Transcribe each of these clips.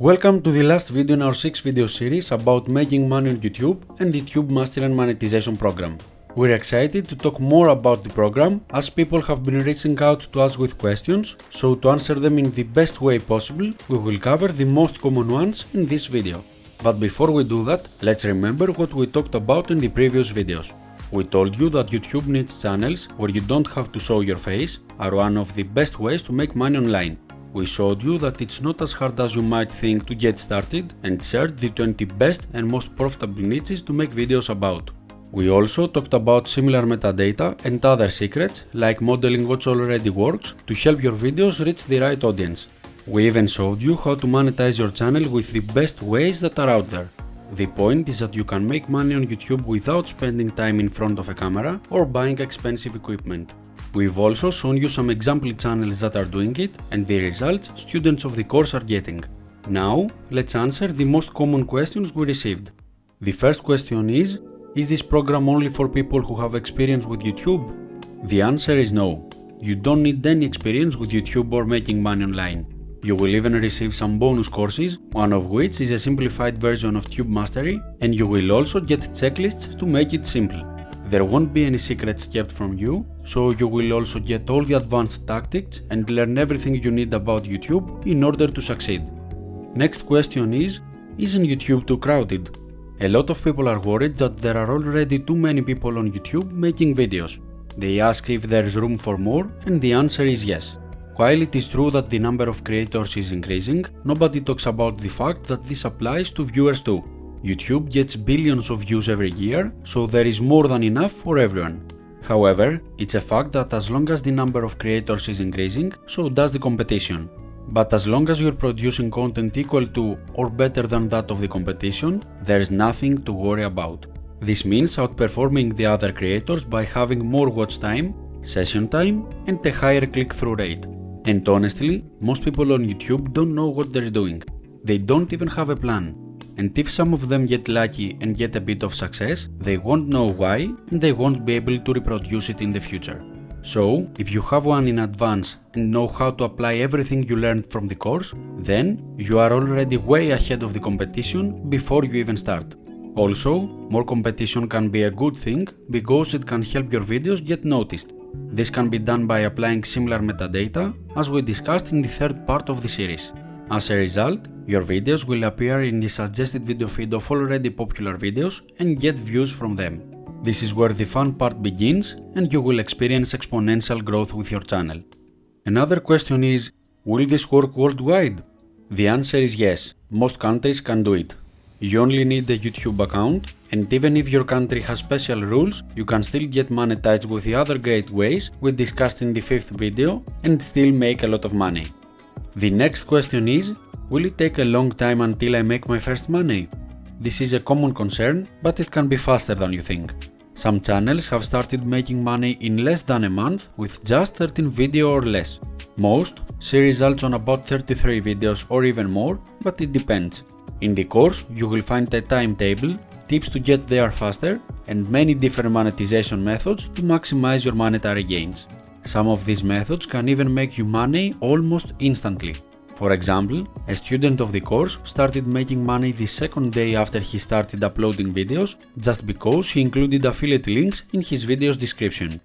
Welcome to the last video in our 6-video series about making money on YouTube and the Tube Mastery and Monetization program. We're excited to talk more about the program as people have been reaching out to us with questions, so to answer them in the best way possible, we will cover the most common ones in this video. But before we do that, let's remember what we talked about in the previous videos. We told you that YouTube niche channels where you don't have to show your face are one of the best ways to make money online. We showed you that it's not as hard as you might think to get started and shared the 20 best and most profitable niches to make videos about. We also talked about similar metadata and other secrets like modeling what already works to help your videos reach the right audience. We even showed you how to monetize your channel with the best ways that are out there. The point is that you can make money on YouTube without spending time in front of a camera or buying expensive equipment. We've also shown you some example channels that are doing it and the results students of the course are getting. Now, let's answer the most common questions we received. The first question is this program only for people who have experience with YouTube? The answer is no. You don't need any experience with YouTube or making money online. You will even receive some bonus courses, one of which is a simplified version of Tube Mastery, and you will also get checklists to make it simple. There won't be any secrets kept from you, so you will also get all the advanced tactics and learn everything you need about YouTube in order to succeed. Next question is, isn't YouTube too crowded? A lot of people are worried that there are already too many people on YouTube making videos. They ask if there is room for more, and the answer is yes. While it is true that the number of creators is increasing, nobody talks about the fact that this applies to viewers too. YouTube gets billions of views every year, so there is more than enough for everyone. However, it's a fact that as long as the number of creators is increasing, so does the competition. But as long as you're producing content equal to or better than that of the competition, there's nothing to worry about. This means outperforming the other creators by having more watch time, session time, and a higher click-through rate. And honestly, most people on YouTube don't know what they're doing. They don't even have a plan. And if some of them get lucky and get a bit of success, they won't know why and they won't be able to reproduce it in the future. So, if you have one in advance and know how to apply everything you learned from the course, then you are already way ahead of the competition before you even start. Also, more competition can be a good thing because it can help your videos get noticed. This can be done by applying similar metadata as we discussed in the third part of the series. As a result, your videos will appear in the suggested video feed of already popular videos and get views from them. This is where the fun part begins and you will experience exponential growth with your channel. Another question is, will this work worldwide? The answer is yes, most countries can do it. You only need a YouTube account, and even if your country has special rules, you can still get monetized with the other great ways we discussed in the 5th video and still make a lot of money. The next question is, will it take a long time until I make my first money? This is a common concern, but it can be faster than you think. Some channels have started making money in less than a month with just 13 videos or less. Most see results on about 33 videos or even more, but it depends. In the course, you will find a timetable, tips to get there faster, and many different monetization methods to maximize your monetary gains. Some of these methods can even make you money almost instantly. For example, a student of the course started making money the second day after he started uploading videos just because he included affiliate links in his video's description.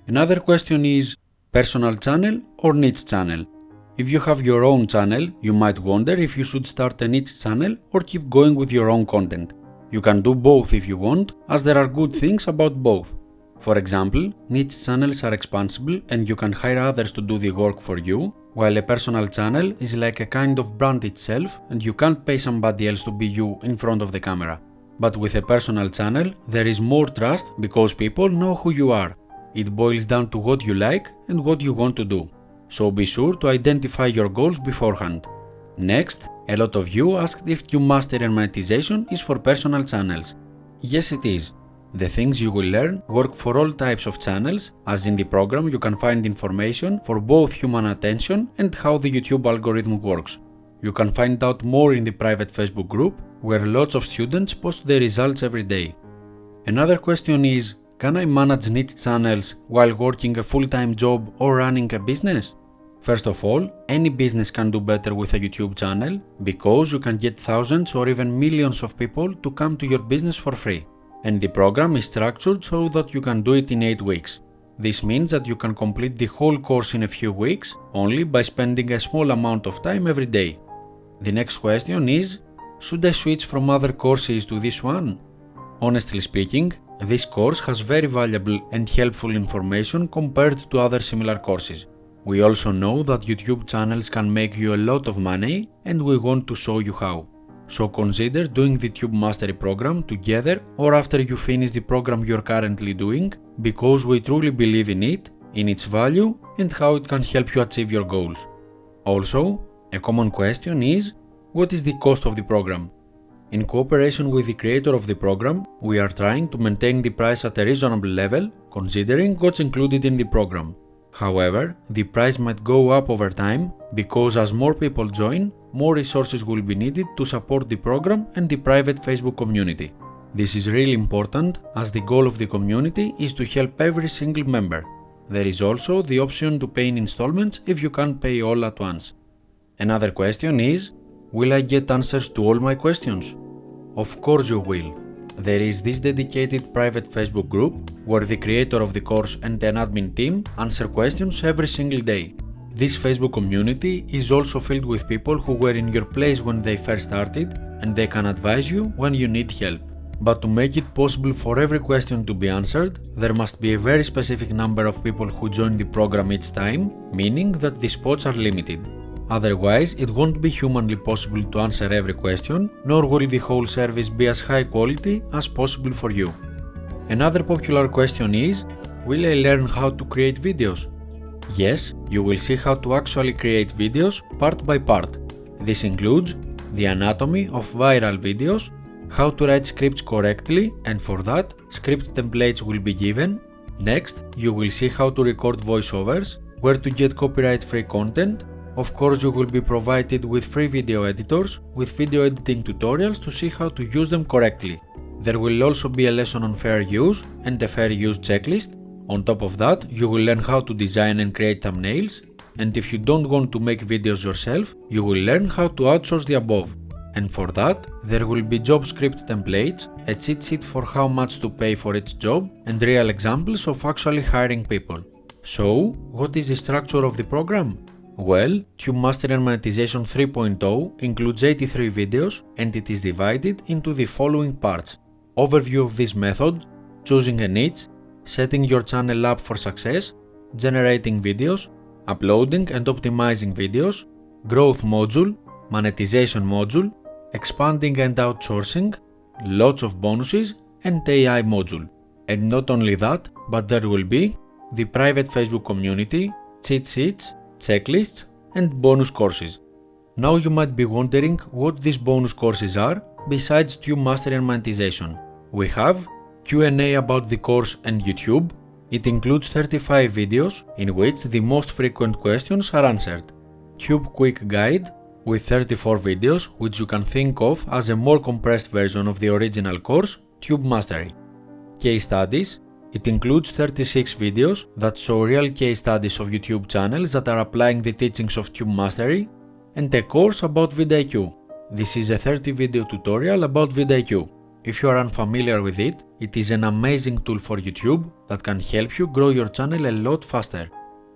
Another question is, personal channel or niche channel? If you have your own channel, you might wonder if you should start a niche channel or keep going with your own content. You can do both if you want, as there are good things about both. For example, niche channels are expansible and you can hire others to do the work for you, while a personal channel is like a kind of brand itself and you can't pay somebody else to be you in front of the camera. But with a personal channel, there is more trust because people know who you are. It boils down to what you like and what you want to do. So be sure to identify your goals beforehand. Next, a lot of you asked if Tube Mastery and Monetization is for personal channels. Yes, it is. The things you will learn work for all types of channels, as in the program you can find information for both human attention and how the YouTube algorithm works. You can find out more in the private Facebook group, where lots of students post their results every day. Another question is, can I manage niche channels while working a full-time job or running a business? First of all, any business can do better with a YouTube channel because you can get thousands or even millions of people to come to your business for free. And the program is structured so that you can do it in 8 weeks. This means that you can complete the whole course in a few weeks only by spending a small amount of time every day. The next question is, should I switch from other courses to this one? Honestly speaking, this course has very valuable and helpful information compared to other similar courses. We also know that YouTube channels can make you a lot of money and we want to show you how. So consider doing the Tube Mastery program together or after you finish the program you're currently doing, because we truly believe in it, in its value and how it can help you achieve your goals. Also, a common question is, what is the cost of the program? In cooperation with the creator of the program, we are trying to maintain the price at a reasonable level, considering what's included in the program. However, the price might go up over time because as more people join, more resources will be needed to support the program and the private Facebook community. This is really important as the goal of the community is to help every single member. There is also the option to pay in installments if you can't pay all at once. Another question is, will I get answers to all my questions? Of course you will. There is this dedicated private Facebook group where the creator of the course and an admin team answer questions every single day. This Facebook community is also filled with people who were in your place when they first started and they can advise you when you need help. But to make it possible for every question to be answered, there must be a very specific number of people who join the program each time, meaning that the spots are limited. Otherwise, it won't be humanly possible to answer every question, nor will the whole service be as high quality as possible for you. Another popular question is, will I learn how to create videos? Yes, you will see how to actually create videos part by part. This includes the anatomy of viral videos, how to write scripts correctly, and for that, script templates will be given. Next, you will see how to record voiceovers, where to get copyright-free content. Of course, you will be provided with free video editors with video editing tutorials to see how to use them correctly. There will also be a lesson on fair use and a fair use checklist. On top of that, you will learn how to design and create thumbnails. And if you don't want to make videos yourself, you will learn how to outsource the above. And for that, there will be job script templates, a cheat sheet for how much to pay for each job, and real examples of actually hiring people. So, what is the structure of the program? Well, Tube Mastery and Monetization 3.0 includes 83 videos and it is divided into the following parts: overview of this method, choosing a niche, setting your channel up for success, generating videos, uploading and optimizing videos, growth module, monetization module, expanding and outsourcing, lots of bonuses, and AI module. And not only that, but there will be the private Facebook community, cheat sheets, checklists, and bonus courses. Now you might be wondering what these bonus courses are besides Tube Mastery and Monetization. We have Q&A about the course and YouTube. It includes 35 videos in which the most frequent questions are answered. Tube Quick Guide with 34 videos which you can think of as a more compressed version of the original course, Tube Mastery. Case Studies. It includes 36 videos that show real case studies of YouTube channels that are applying the teachings of Tube Mastery, and a course about vidIQ. This is a 30 video tutorial about vidIQ. If you are unfamiliar with it, it is an amazing tool for YouTube that can help you grow your channel a lot faster.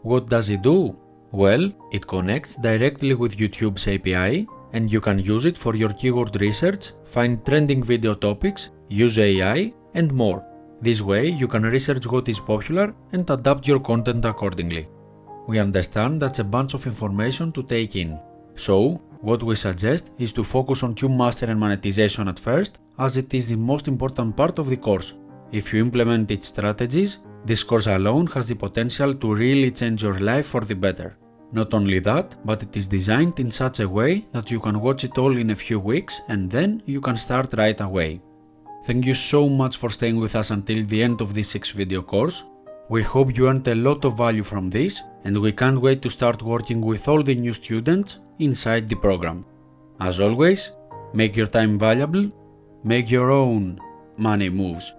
What does it do? Well, it connects directly with YouTube's API and you can use it for your keyword research, find trending video topics, use AI, and more. This way, you can research what is popular and adapt your content accordingly. We understand that's a bunch of information to take in. So, what we suggest is to focus on Tube Mastery and Monetization at first, as it is the most important part of the course. If you implement its strategies, this course alone has the potential to really change your life for the better. Not only that, but it is designed in such a way that you can watch it all in a few weeks and then you can start right away. Thank you so much for staying with us until the end of this 6-video course. We hope you earned a lot of value from this and we can't wait to start working with all the new students inside the program. As always, make your time valuable, make your own money moves.